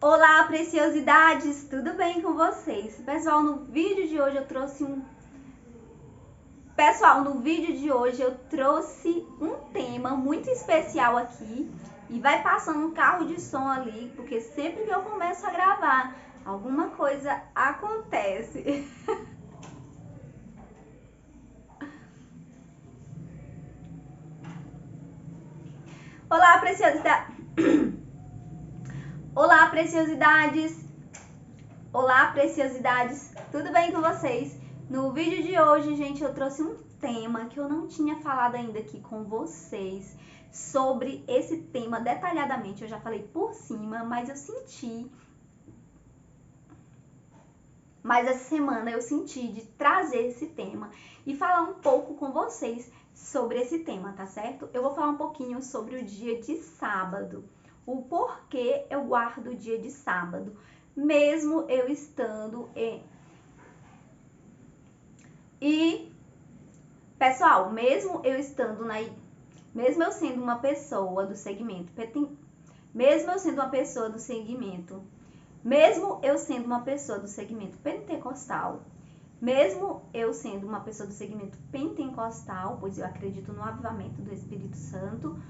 Olá, preciosidades! Tudo bem com vocês? Pessoal, no vídeo de hoje eu trouxe um tema muito especial aqui e vai passando um carro de som ali, porque sempre que eu começo a gravar, alguma coisa acontece. Olá, preciosidades! Olá, preciosidades! Olá, preciosidades! Tudo bem com vocês? No vídeo de hoje, gente, eu trouxe um tema que eu não tinha falado ainda aqui com vocês sobre esse tema detalhadamente. Eu já falei por cima, mas essa semana eu senti de trazer esse tema e falar um pouco com vocês sobre esse tema, tá certo? Eu vou falar um pouquinho sobre o dia de sábado, o porquê eu guardo o dia de sábado, mesmo eu estando pessoal, mesmo eu sendo uma pessoa do segmento, pentecostal, mesmo eu sendo uma pessoa do segmento pentecostal, pois eu acredito no avivamento do Espírito Santo,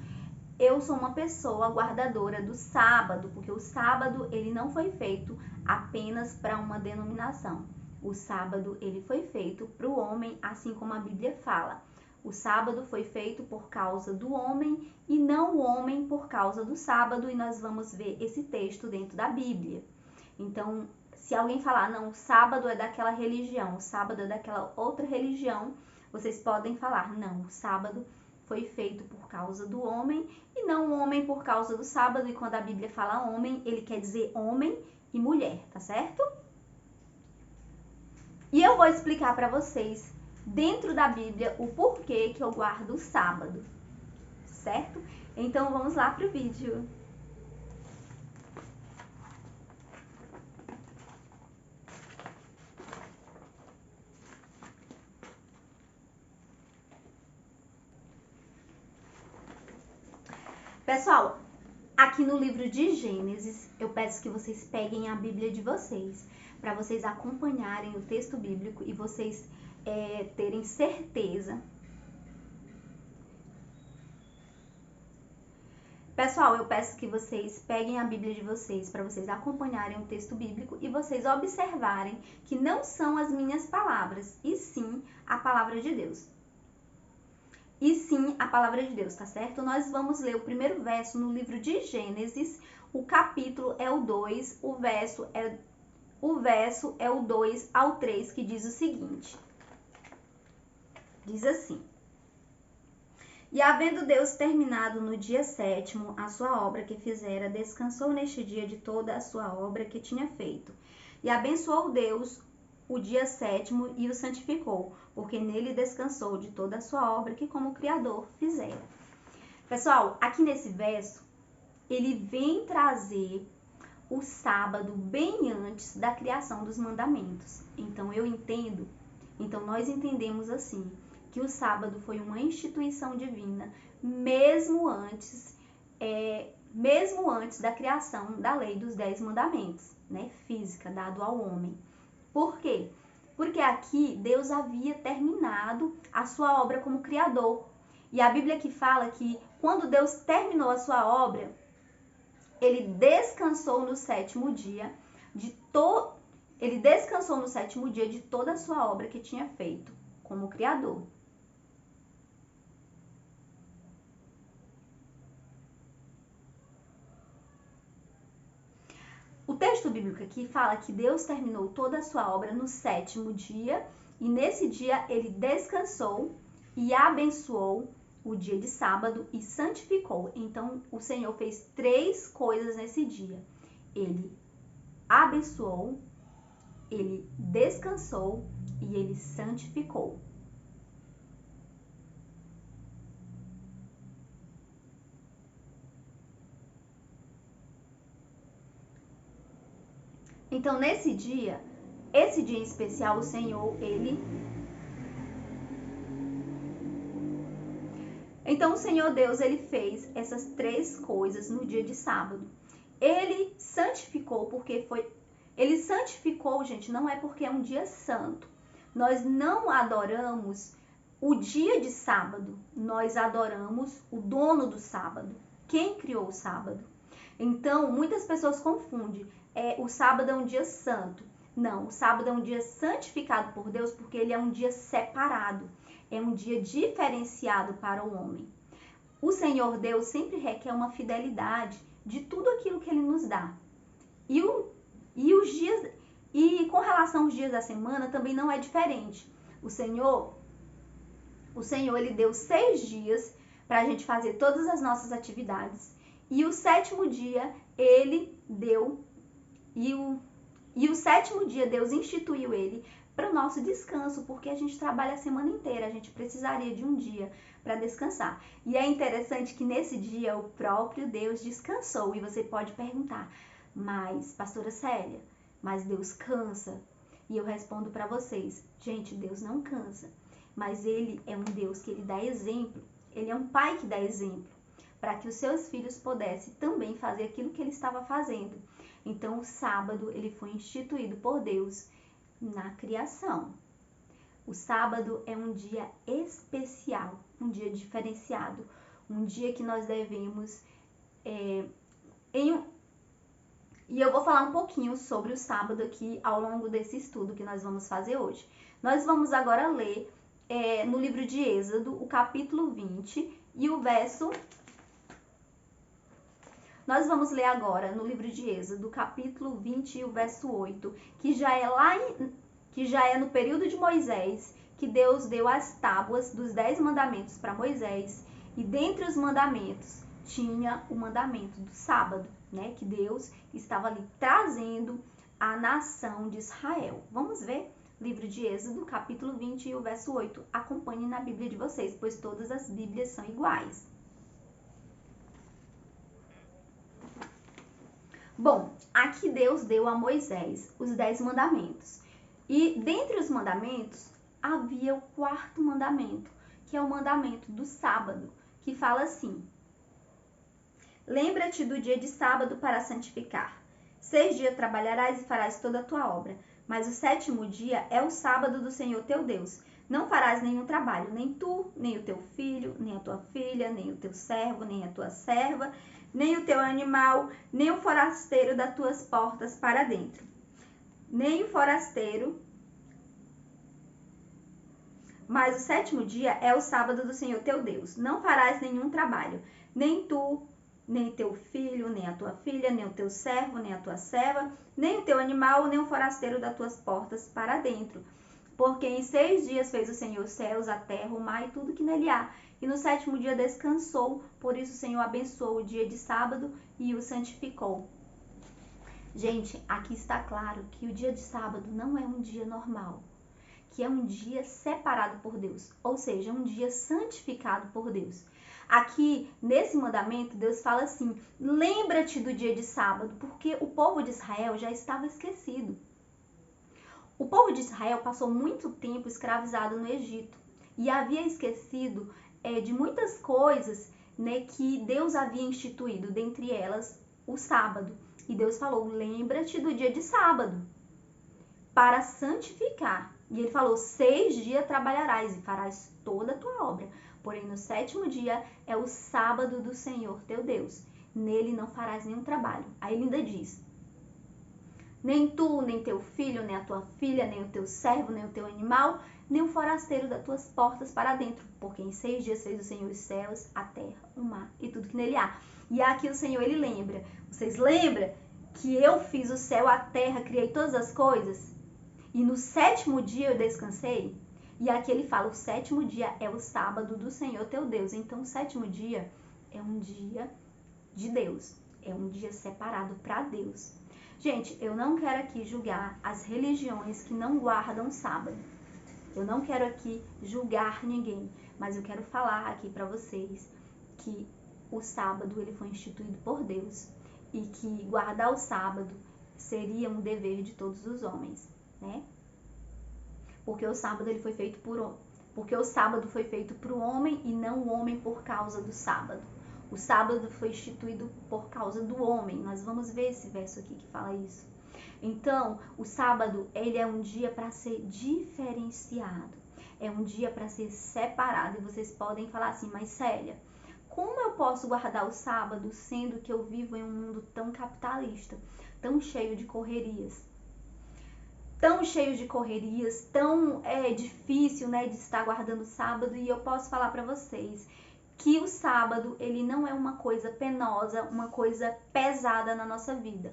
eu sou uma pessoa guardadora do sábado, porque o sábado ele não foi feito apenas para uma denominação. O sábado ele foi feito para o homem, assim como a Bíblia fala. O sábado foi feito por causa do homem e não o homem por causa do sábado, e nós vamos ver esse texto dentro da Bíblia. Então, se alguém falar, não, o sábado é daquela religião, o sábado é daquela outra religião, vocês podem falar, não, o sábado foi feito por causa do homem e não o homem por causa do sábado. E quando a Bíblia fala homem, ele quer dizer homem e mulher, tá certo? E eu vou explicar para vocês, dentro da Bíblia, o porquê que eu guardo o sábado, certo? Então vamos lá pro vídeo. Pessoal, aqui no livro de Gênesis, eu peço que vocês peguem a Bíblia de vocês, para vocês acompanharem o texto bíblico e vocês terem certeza. Pessoal, eu peço que vocês peguem a Bíblia de vocês para vocês acompanharem o texto bíblico e vocês observarem que não são as minhas palavras, e sim a palavra de Deus. Tá certo? Nós vamos ler o primeiro verso no livro de Gênesis, o capítulo é o 2, o verso é o 2 ao 3, que diz o seguinte. Diz assim: E havendo Deus terminado no dia 7º a sua obra que fizera, descansou neste dia de toda a sua obra que tinha feito. E abençoou Deus o dia 7º e o santificou, porque nele descansou de toda a sua obra que como Criador fizera. Pessoal, aqui nesse verso, ele vem trazer o sábado bem antes da criação dos mandamentos. Então nós entendemos assim, que o sábado foi uma instituição divina, mesmo antes da criação da lei dos 10 mandamentos, né, física, dado ao homem. Por quê? Porque aqui Deus havia terminado a sua obra como Criador. E a Bíblia que fala que quando Deus terminou a sua obra, ele descansou no sétimo dia de toda a sua obra que tinha feito como Criador. O texto bíblico aqui fala que Deus terminou toda a sua obra no sétimo dia, e nesse dia ele descansou e abençoou o dia de sábado e santificou. Então o Senhor fez 3 coisas nesse dia. Ele abençoou, ele descansou e ele santificou. Então, esse dia em especial, o Senhor, Então, o Senhor Deus, ele fez essas 3 coisas no dia de sábado. Ele santificou porque foi... Ele santificou, gente, não é porque é um dia santo. Nós não adoramos o dia de sábado, nós adoramos o dono do sábado. Quem criou o sábado? Então, muitas pessoas confundem. O sábado é um dia santo. Não, o sábado é um dia santificado por Deus porque ele é um dia separado. É um dia diferenciado para o homem. O Senhor Deus sempre requer uma fidelidade de tudo aquilo que ele nos dá. E os dias, e com relação aos dias da semana também não é diferente. O Senhor ele deu 6 dias para a gente fazer todas as nossas atividades. E o sétimo dia ele deu, e o sétimo dia Deus instituiu ele para o nosso descanso, porque a gente trabalha a semana inteira, a gente precisaria de um dia para descansar. E é interessante que nesse dia o próprio Deus descansou. E você pode perguntar, mas pastora Célia, mas Deus cansa? E eu respondo para vocês, gente, Deus não cansa, mas ele é um Deus que ele dá exemplo, ele é um pai que dá exemplo, para que os seus filhos pudessem também fazer aquilo que ele estava fazendo. Então o sábado ele foi instituído por Deus na criação. O sábado é um dia especial, um dia diferenciado, um dia que nós devemos... E eu vou falar um pouquinho sobre o sábado aqui ao longo desse estudo que nós vamos fazer hoje. Nós vamos agora ler no livro de Êxodo, o capítulo 20 e o verso... Nós vamos ler agora no livro de Êxodo, capítulo 20 e o verso 8, que já é no período de Moisés, que Deus deu as tábuas dos 10 mandamentos para Moisés, e dentre os mandamentos tinha o mandamento do sábado, né? Que Deus estava ali trazendo à nação de Israel. Vamos ver? Livro de Êxodo, capítulo 20 e o verso 8. Acompanhem na Bíblia de vocês, pois todas as Bíblias são iguais. Bom, aqui Deus deu a Moisés os 10 mandamentos. E dentre os mandamentos, havia o 4º mandamento, que é o mandamento do sábado, que fala assim: lembra-te do dia de sábado para santificar. 6 dias trabalharás e farás toda a tua obra, mas o 7º dia é o sábado do Senhor teu Deus. Não farás nenhum trabalho, nem tu, nem o teu filho, nem a tua filha, nem o teu servo, nem a tua serva, nem o teu animal, nem o forasteiro das tuas portas para dentro. Nem o forasteiro. Mas o 7º dia é o sábado do Senhor teu Deus. Não farás nenhum trabalho, nem tu, nem teu filho, nem a tua filha, nem o teu servo, nem a tua serva, nem o teu animal, nem o forasteiro das tuas portas para dentro. Porque em 6 dias fez o Senhor os céus, a terra, o mar e tudo que nele há. E no 7º dia descansou, por isso o Senhor abençoou o dia de sábado e o santificou. Gente, aqui está claro que o dia de sábado não é um dia normal, que é um dia separado por Deus, ou seja, um dia santificado por Deus. Aqui, nesse mandamento, Deus fala assim: lembra-te do dia de sábado, porque o povo de Israel já estava esquecido. O povo de Israel passou muito tempo escravizado no Egito e havia esquecido de muitas coisas, né, que Deus havia instituído, dentre elas o sábado. E Deus falou: lembra-te do dia de sábado para santificar. E ele falou: 6 dias trabalharás e farás toda a tua obra. Porém, no 7º dia é o sábado do Senhor teu Deus. Nele não farás nenhum trabalho. Aí ele ainda diz: nem tu, nem teu filho, nem a tua filha, nem o teu servo, nem o teu animal, nem o forasteiro das tuas portas para dentro. Porque em 6 dias fez o Senhor os céus, a terra, o mar e tudo que nele há. E aqui o Senhor, ele lembra. Vocês lembram que eu fiz o céu, a terra, criei todas as coisas? E no 7º dia eu descansei? E aqui ele fala: o 7º dia é o sábado do Senhor teu Deus. Então o 7º dia é um dia de Deus. É um dia separado para Deus. Gente, eu não quero aqui julgar as religiões que não guardam sábado. Eu não quero aqui julgar ninguém, mas eu quero falar aqui para vocês que o sábado ele foi instituído por Deus e que guardar o sábado seria um dever de todos os homens, né? Porque o sábado ele foi feito por o sábado foi feito para o homem e não o homem por causa do sábado. O sábado foi instituído por causa do homem. Nós vamos ver esse verso aqui que fala isso. Então, o sábado, ele é um dia para ser diferenciado. É um dia para ser separado. E vocês podem falar assim, mas Célia, como eu posso guardar o sábado sendo que eu vivo em um mundo tão capitalista, tão cheio de correrias? Tão cheio de correrias, tão difícil, né, de estar guardando o sábado. E eu posso falar para vocês que o sábado, ele não é uma coisa penosa, uma coisa pesada na nossa vida.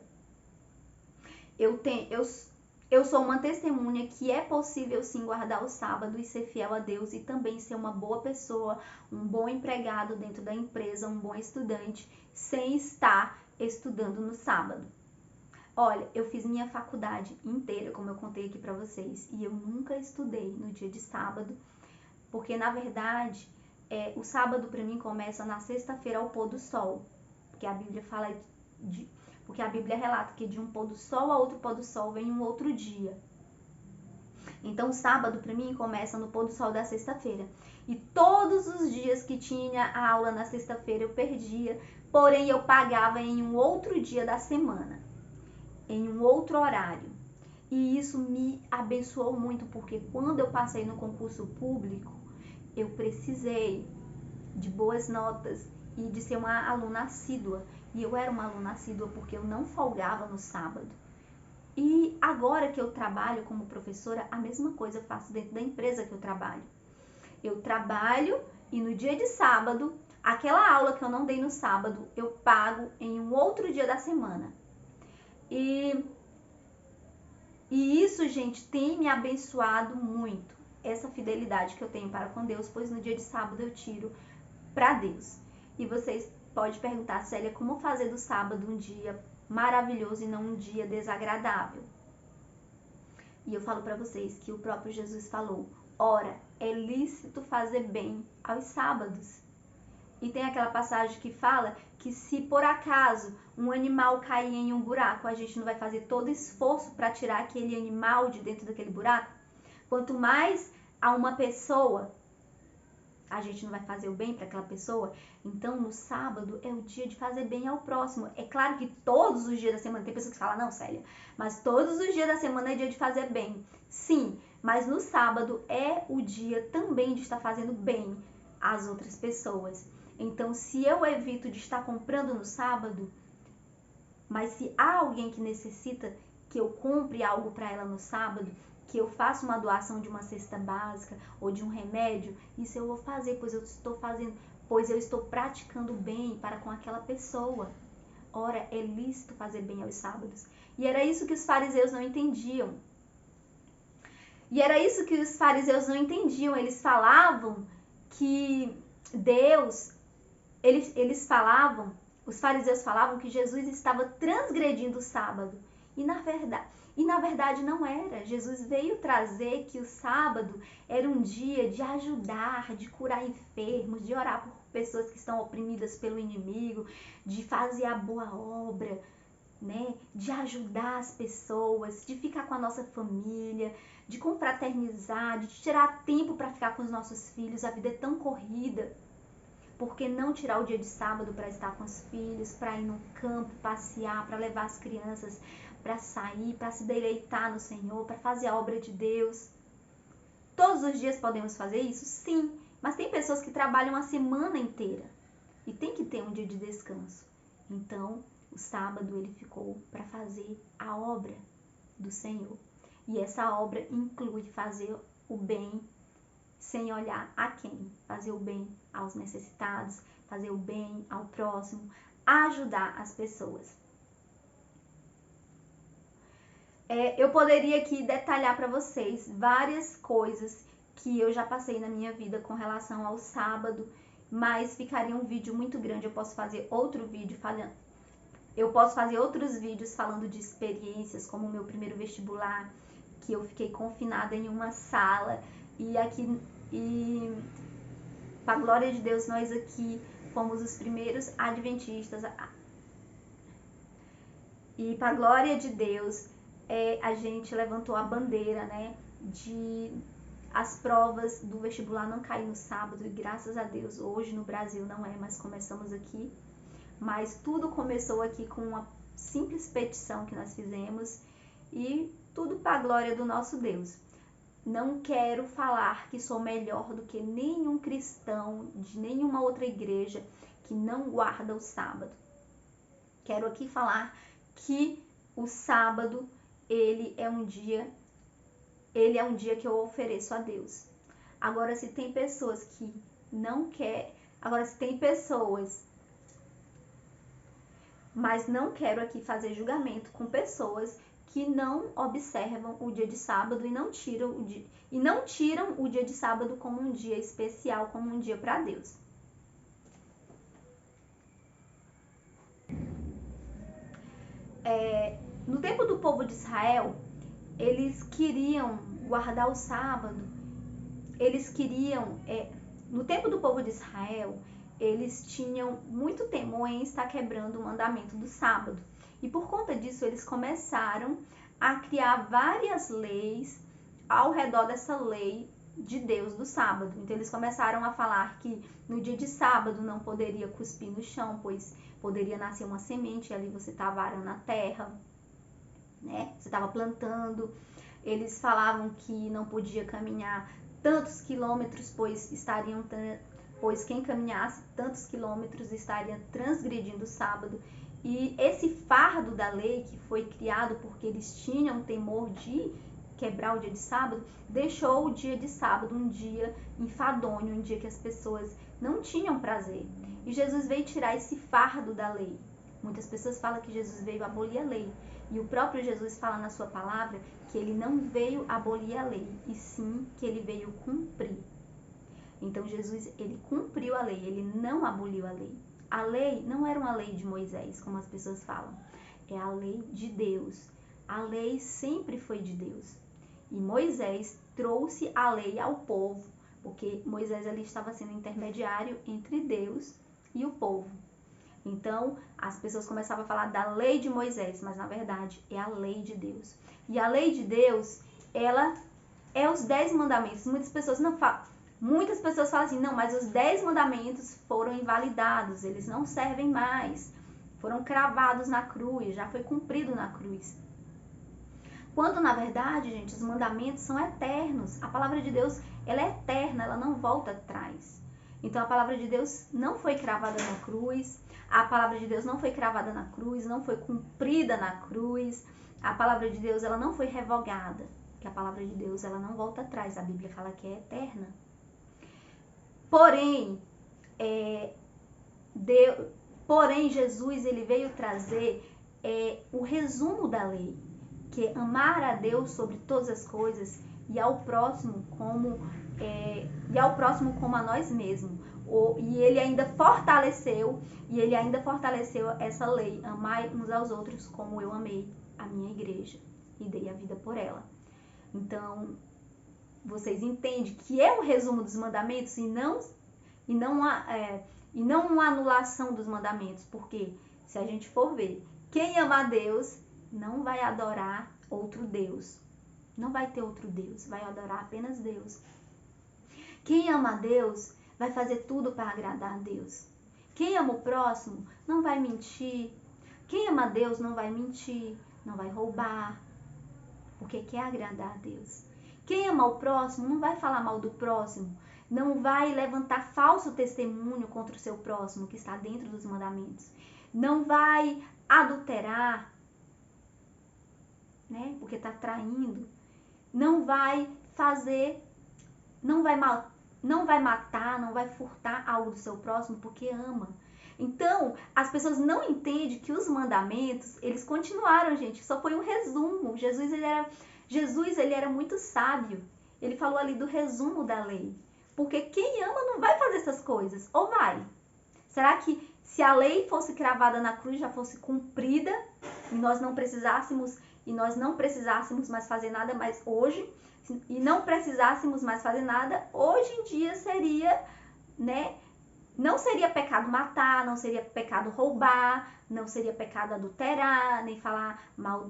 Eu sou uma testemunha que é possível sim guardar o sábado e ser fiel a Deus e também ser uma boa pessoa, um bom empregado dentro da empresa, um bom estudante, sem estar estudando no sábado. Olha, eu fiz minha faculdade inteira, como eu contei aqui pra vocês, e eu nunca estudei no dia de sábado, porque na verdade, o sábado pra mim começa na sexta-feira ao pôr do sol, porque a Bíblia fala porque a Bíblia relata que de um pôr do sol a outro pôr do sol vem um outro dia. Então, o sábado pra mim começa no pôr do sol da sexta-feira. E todos os dias que tinha a aula na sexta-feira eu perdia, porém eu pagava em um outro dia da semana, em um outro horário. E isso me abençoou muito, porque quando eu passei no concurso público, eu precisei de boas notas e de ser uma aluna assídua. E eu era uma aluna assídua porque eu não folgava no sábado. E agora que eu trabalho como professora, a mesma coisa eu faço dentro da empresa que eu trabalho. Eu trabalho e no dia de sábado, aquela aula que eu não dei no sábado, eu pago em um outro dia da semana. E isso, gente, tem me abençoado muito, essa fidelidade que eu tenho para com Deus, pois no dia de sábado eu tiro para Deus. E vocês podem perguntar, Célia, como fazer do sábado um dia maravilhoso e não um dia desagradável? E eu falo para vocês que o próprio Jesus falou, ora, é lícito fazer bem aos sábados. E tem aquela passagem que fala que se por acaso um animal cair em um buraco, a gente não vai fazer todo esforço para tirar aquele animal de dentro daquele buraco? Quanto mais a uma pessoa, a gente não vai fazer o bem para aquela pessoa? Então, no sábado é o dia de fazer bem ao próximo. É claro que todos os dias da semana, tem pessoas que falam, não, Célia, mas todos os dias da semana é dia de fazer bem. Sim, mas no sábado é o dia também de estar fazendo bem às outras pessoas. Então, se eu evito de estar comprando no sábado, mas se há alguém que necessita que eu compre algo para ela no sábado, que eu faça uma doação de uma cesta básica ou de um remédio, isso eu vou fazer, pois eu estou praticando bem para com aquela pessoa. Ora, é lícito fazer bem aos sábados. E era isso que os fariseus não entendiam. Eles falavam que Deus, os fariseus falavam que Jesus estava transgredindo o sábado. E na verdade não era. Jesus veio trazer que o sábado era um dia de ajudar, de curar enfermos, de orar por pessoas que estão oprimidas pelo inimigo, de fazer a boa obra, né? De ajudar as pessoas, de ficar com a nossa família, de confraternizar, de tirar tempo para ficar com os nossos filhos. A vida é tão corrida. Por que não tirar o dia de sábado para estar com os filhos, para ir no campo, passear, para levar as crianças, para sair, para se deleitar no Senhor, para fazer a obra de Deus? Todos os dias podemos fazer isso? Sim, mas tem pessoas que trabalham a semana inteira e tem que ter um dia de descanso. Então, o sábado ele ficou para fazer a obra do Senhor. E essa obra inclui fazer o bem sem olhar a quem, fazer o bem aos necessitados, fazer o bem ao próximo, ajudar as pessoas. Eu poderia aqui detalhar para vocês várias coisas que eu já passei na minha vida com relação ao sábado, mas ficaria um vídeo muito grande. Eu posso fazer outro vídeo outros vídeos falando de experiências, como o meu primeiro vestibular, que eu fiquei confinada em uma sala, e para a glória de Deus, nós aqui fomos os primeiros adventistas. E para a glória de Deus, a gente levantou a bandeira, né, as provas do vestibular não caem no sábado, e graças a Deus, hoje no Brasil não é, mas começamos aqui. Mas tudo começou aqui com uma simples petição que nós fizemos, e tudo para a glória do nosso Deus. Não quero falar que sou melhor do que nenhum cristão de nenhuma outra igreja que não guarda o sábado. Quero aqui falar que o sábado, ele é um dia que eu ofereço a Deus. Agora, se tem pessoas que não querem, mas não quero aqui fazer julgamento com pessoas que não observam o dia de sábado e não tiram o dia de sábado como um dia especial, como um dia para Deus. No tempo do povo de Israel, eles queriam guardar o sábado, no tempo do povo de Israel, eles tinham muito temor em estar quebrando o mandamento do sábado. E por conta disso, eles começaram a criar várias leis ao redor dessa lei de Deus do sábado. Então, eles começaram a falar que no dia de sábado não poderia cuspir no chão, pois poderia nascer uma semente e ali você estava arando a terra, né? Você estava plantando. Eles falavam que não podia caminhar tantos quilômetros, pois quem caminhasse tantos quilômetros estaria transgredindo o sábado. E esse fardo da lei, que foi criado porque eles tinham temor de quebrar o dia de sábado, deixou o dia de sábado um dia enfadonho, um dia que as pessoas não tinham prazer. E Jesus veio tirar esse fardo da lei. Muitas pessoas falam que Jesus veio abolir a lei. E o próprio Jesus fala na sua palavra que ele não veio abolir a lei, e sim que ele veio cumprir. Então Jesus, ele cumpriu a lei, ele não aboliu a lei. A lei não era uma lei de Moisés, como as pessoas falam. É a lei de Deus. A lei sempre foi de Deus. E Moisés trouxe a lei ao povo, porque Moisés ali estava sendo intermediário entre Deus e o povo. Então, as pessoas começavam a falar da lei de Moisés, mas na verdade é a lei de Deus. E a lei de Deus, ela é os 10 mandamentos. Muitas pessoas falam assim, não, mas os 10 mandamentos foram invalidados, eles não servem mais. Foram cravados na cruz, já foi cumprido na cruz. Quando, na verdade, gente, os mandamentos são eternos. A palavra de Deus, ela é eterna, ela não volta atrás. Então, a palavra de Deus não foi cravada na cruz. A palavra de Deus não foi cravada na cruz, não foi cumprida na cruz. A palavra de Deus, ela não foi revogada. Porque a palavra de Deus, ela não volta atrás. A Bíblia fala que é eterna. Porém, Jesus, ele veio trazer o resumo da lei, que é amar a Deus sobre todas as coisas e ao próximo como a nós mesmos. E ele ainda fortaleceu essa lei, amai uns aos outros como eu amei a minha igreja e dei a vida por ela. Então, vocês entendem que é um resumo dos mandamentos e não uma anulação dos mandamentos, porque se a gente for ver, quem ama a Deus não vai adorar outro Deus, não vai ter outro Deus, vai adorar apenas Deus. Quem ama a Deus vai fazer tudo para agradar a Deus. Quem ama o próximo não vai mentir. Quem ama a Deus não vai mentir, não vai roubar, porque quer agradar a Deus. Quem ama o próximo não vai falar mal do próximo, não vai levantar falso testemunho contra o seu próximo, que está dentro dos mandamentos. Não vai adulterar, né? Porque está traindo. Não vai matar, não vai furtar algo do seu próximo, porque ama. Então, as pessoas não entendem que os mandamentos, eles continuaram, gente. Só foi um resumo. Jesus, ele era muito sábio. Ele falou ali do resumo da lei. Porque quem ama não vai fazer essas coisas. Ou vai? Será que se a lei fosse cravada na cruz, já fosse cumprida, e nós não precisássemos mais fazer nada, mas hoje, hoje em dia seria, né? Não seria pecado matar, não seria pecado roubar, não seria pecado adulterar, nem falar mal,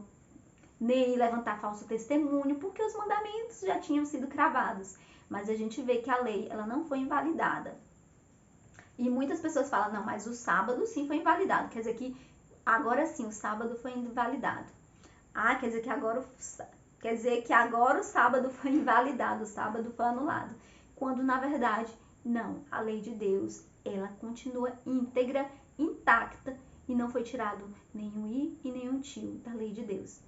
nem levantar falso testemunho, porque os mandamentos já tinham sido cravados. Mas a gente vê que a lei, ela não foi invalidada. E muitas pessoas falam, não, mas o sábado sim foi invalidado. Quer dizer que agora sim o sábado foi invalidado. Ah, quer dizer que agora o sábado foi invalidado, o sábado foi anulado. Quando na verdade, não, a lei de Deus, ela continua íntegra, intacta e não foi tirado nenhum i e nenhum tio da lei de Deus.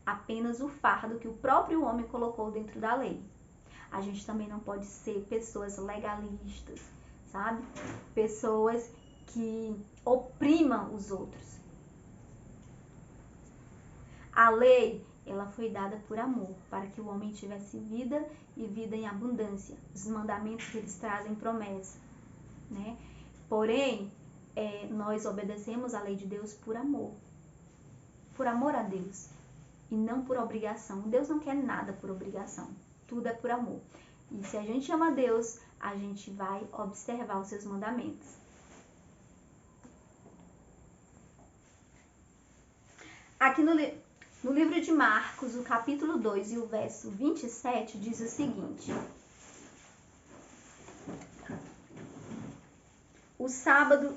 Apenas o fardo que o próprio homem colocou dentro da lei. A gente também não pode ser pessoas legalistas, sabe? Pessoas que oprimam os outros. A lei, ela foi dada por amor, para que o homem tivesse vida e vida em abundância. Os mandamentos que eles trazem promessa, né? Porém, nós obedecemos a lei de Deus por amor a Deus, e não por obrigação. Deus não quer nada por obrigação, tudo é por amor. E se a gente ama Deus, a gente vai observar os seus mandamentos. Aqui no livro de Marcos, o capítulo 2 e o verso 27 diz o seguinte: o sábado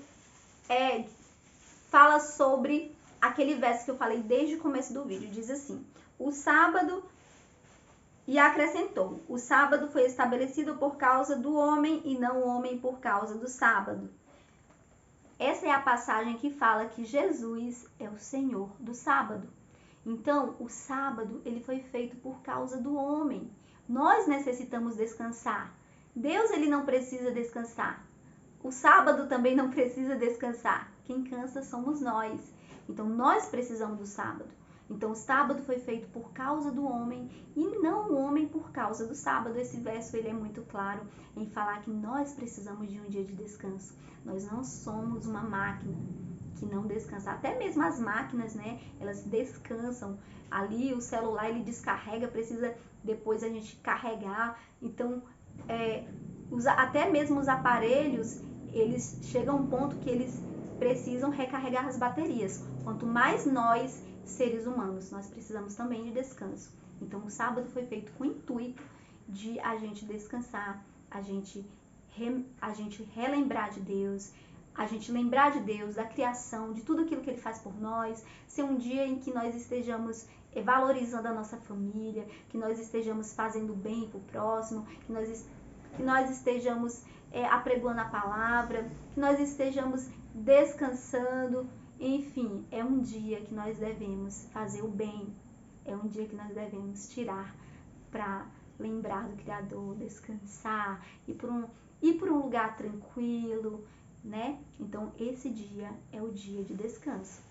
fala sobre aquele verso que eu falei desde o começo do vídeo. Diz assim: o sábado, e acrescentou, o sábado foi estabelecido por causa do homem e não o homem por causa do sábado. Essa é a passagem que fala que Jesus é o Senhor do sábado. Então, o sábado, ele foi feito por causa do homem. Nós necessitamos descansar. Deus, ele não precisa descansar. O sábado também não precisa descansar. Quem cansa somos nós. Então, nós precisamos do sábado. Então, o sábado foi feito por causa do homem e não o homem por causa do sábado. Esse verso, ele é muito claro em falar que nós precisamos de um dia de descanso. Nós não somos uma máquina que não descansa. Até mesmo as máquinas, né, elas descansam. Ali o celular, ele descarrega, precisa depois a gente carregar. Então, até mesmo os aparelhos, eles chegam a um ponto que eles precisam recarregar as baterias. Quanto mais nós, seres humanos, nós precisamos também de descanso. Então, o sábado foi feito com o intuito de a gente descansar, a gente relembrar de Deus, a gente lembrar de Deus, da criação, de tudo aquilo que Ele faz por nós, ser um dia em que nós estejamos valorizando a nossa família, que nós estejamos fazendo bem para o próximo, que nós estejamos apregoando a palavra, que nós estejamos descansando. Enfim, é um dia que nós devemos fazer o bem, é um dia que nós devemos tirar para lembrar do Criador, descansar, ir por um lugar tranquilo, né? Então, esse dia é o dia de descanso.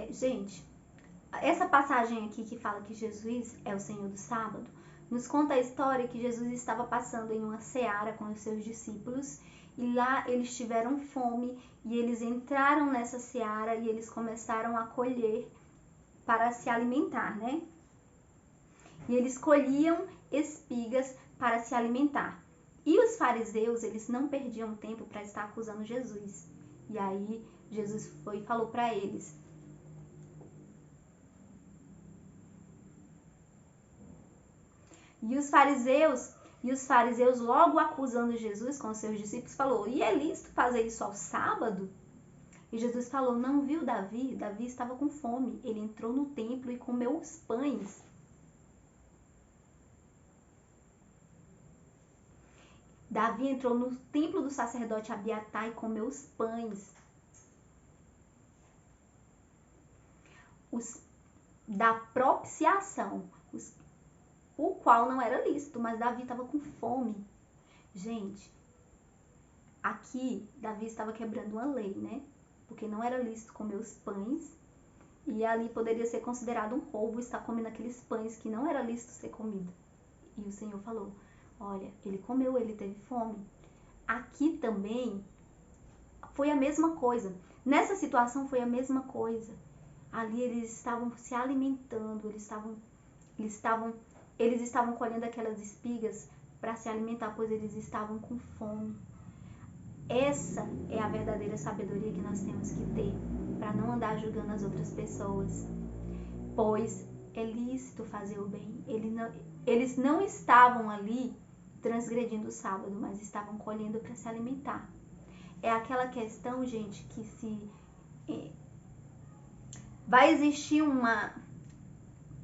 Gente, essa passagem aqui que fala que Jesus é o Senhor do sábado, nos conta a história que Jesus estava passando em uma seara com os seus discípulos e lá eles tiveram fome e eles entraram nessa seara e eles começaram a colher para se alimentar, né? E eles colhiam espigas para se alimentar. E os fariseus, eles não perdiam tempo para estar acusando Jesus. E aí Jesus foi e falou para eles: E os fariseus logo acusando Jesus com os seus discípulos, falou: e é lícito fazer isso ao sábado? E Jesus falou: não viu Davi? Davi estava com fome. Ele entrou no templo e comeu os pães. Davi entrou no templo do sacerdote Abiatar e comeu os pães. Da propiciação, o qual não era lícito, mas Davi estava com fome. Gente, aqui Davi estava quebrando uma lei, né? Porque não era lícito comer os pães e ali poderia ser considerado um roubo estar comendo aqueles pães que não era lícito ser comido. E o Senhor falou: olha, ele comeu, ele teve fome. Aqui também foi a mesma coisa. Nessa situação foi a mesma coisa. Ali eles estavam se alimentando, eles estavam colhendo aquelas espigas para se alimentar, pois eles estavam com fome. Essa é a verdadeira sabedoria que nós temos que ter para não andar julgando as outras pessoas, pois é lícito fazer o bem. Eles não estavam ali transgredindo o sábado, mas estavam colhendo para se alimentar. É aquela questão, gente, que se vai existir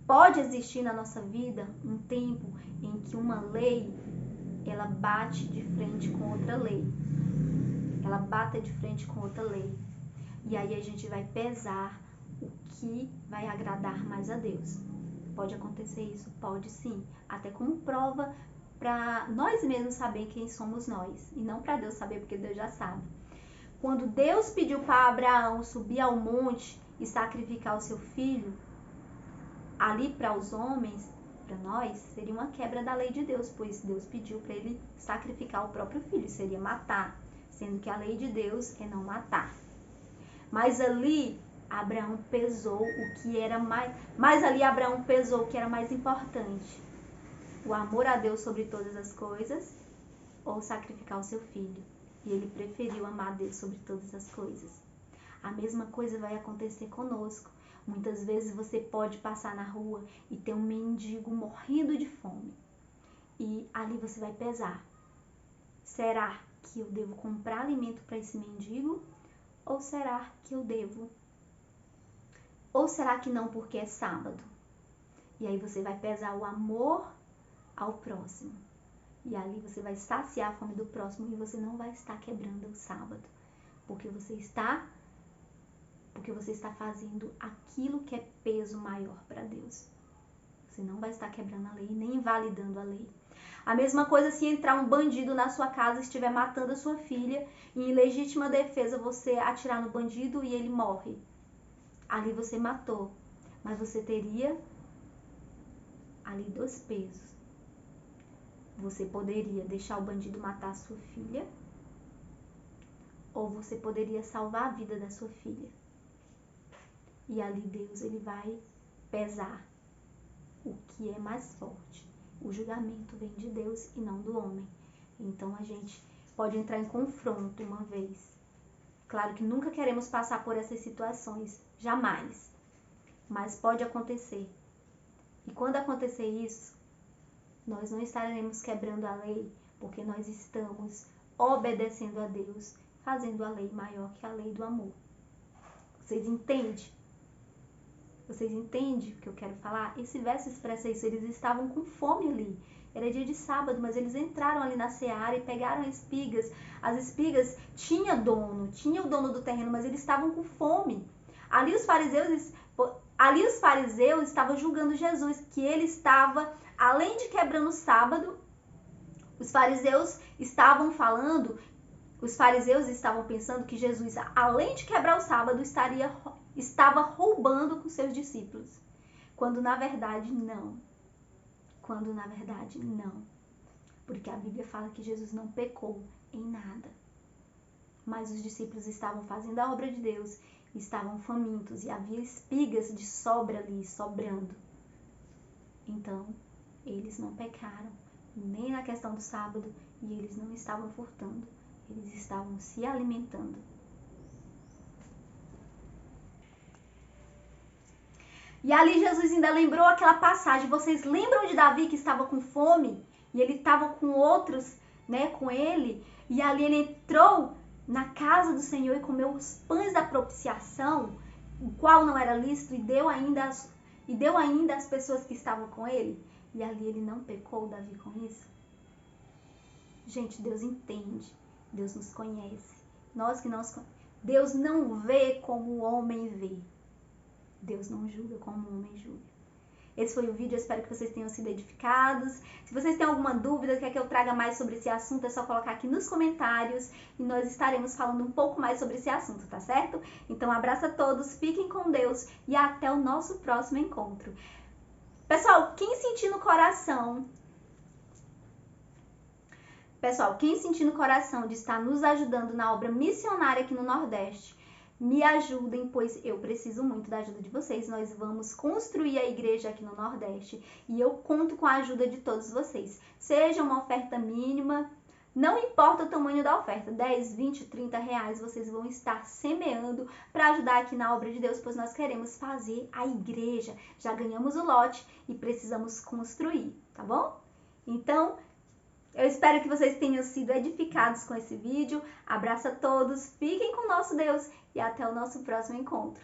pode existir na nossa vida um tempo em que uma lei ela bate de frente com outra lei. Ela bate de frente com outra lei. E aí a gente vai pesar o que vai agradar mais a Deus. Pode acontecer isso? Pode sim. Até como prova para nós mesmos saber quem somos nós. E não para Deus saber, porque Deus já sabe. Quando Deus pediu para Abraão subir ao monte e sacrificar o seu filho, ali para os homens, para nós, seria uma quebra da lei de Deus, pois Deus pediu para ele sacrificar o próprio filho, seria matar, sendo que a lei de Deus é não matar. Mas ali Abraão pesou o que era mais importante. O amor a Deus sobre todas as coisas ou sacrificar o seu filho. E ele preferiu amar a Deus sobre todas as coisas. A mesma coisa vai acontecer conosco. Muitas vezes você pode passar na rua e ter um mendigo morrendo de fome. E ali você vai pesar. Será que eu devo comprar alimento para esse mendigo? Ou será que eu devo? Ou será que não porque é sábado? E aí você vai pesar o amor ao próximo. E ali você vai saciar a fome do próximo e você não vai estar quebrando o sábado. Porque você está fazendo aquilo que é peso maior para Deus. Você não vai estar quebrando a lei, nem invalidando a lei. A mesma coisa se entrar um bandido na sua casa e estiver matando a sua filha e em legítima defesa você atirar no bandido e ele morre. Ali você matou, mas você teria ali 2 pesos. Você poderia deixar o bandido matar a sua filha ou você poderia salvar a vida da sua filha. E ali Deus ele vai pesar o que é mais forte. O julgamento vem de Deus e não do homem. Então a gente pode entrar em confronto uma vez. Claro que nunca queremos passar por essas situações, jamais. Mas pode acontecer. E quando acontecer isso, nós não estaremos quebrando a lei, porque nós estamos obedecendo a Deus, fazendo a lei maior que a lei do amor. Vocês entendem? Vocês entendem o que eu quero falar? Esse verso expressa isso. Eles estavam com fome ali. Era dia de sábado, mas eles entraram ali na seara e pegaram espigas. As espigas tinha o dono do terreno, mas eles estavam com fome. Ali os fariseus estavam julgando Jesus, que ele estava, além de quebrando o sábado, os fariseus estavam pensando que Jesus, além de quebrar o sábado, estava roubando com seus discípulos. Quando na verdade não. Porque a Bíblia fala que Jesus não pecou em nada. Mas os discípulos estavam fazendo a obra de Deus, estavam famintos e havia espigas de sobra ali, sobrando. Então, eles não pecaram, nem na questão do sábado, e eles não estavam furtando, eles estavam se alimentando. E ali Jesus ainda lembrou aquela passagem. Vocês lembram de Davi que estava com fome? E ele estava com outros, né, com ele. E ali ele entrou na casa do Senhor e comeu os pães da propiciação, o qual não era lícito, e deu ainda às pessoas que estavam com ele. E ali ele não pecou, Davi, com isso? Gente, Deus entende. Deus nos conhece. Deus não vê como o homem vê. Deus não julga como o homem julga. Esse foi o vídeo, eu espero que vocês tenham sido edificados. Se vocês têm alguma dúvida, quer que eu traga mais sobre esse assunto, é só colocar aqui nos comentários e nós estaremos falando um pouco mais sobre esse assunto, tá certo? Então, abraço a todos, fiquem com Deus e até o nosso próximo encontro. Pessoal, quem sentir no coração de estar nos ajudando na obra missionária aqui no Nordeste, me ajudem, pois eu preciso muito da ajuda de vocês. Nós vamos construir a igreja aqui no Nordeste e eu conto com a ajuda de todos vocês. Seja uma oferta mínima, Não importa o tamanho da oferta, 10, 20, 30 reais, vocês vão estar semeando para ajudar aqui na obra de Deus, pois nós queremos fazer a igreja. Já ganhamos o lote e precisamos construir, tá bom? Então, eu espero que vocês tenham sido edificados com esse vídeo. Abraço a todos, fiquem com o nosso Deus e até o nosso próximo encontro.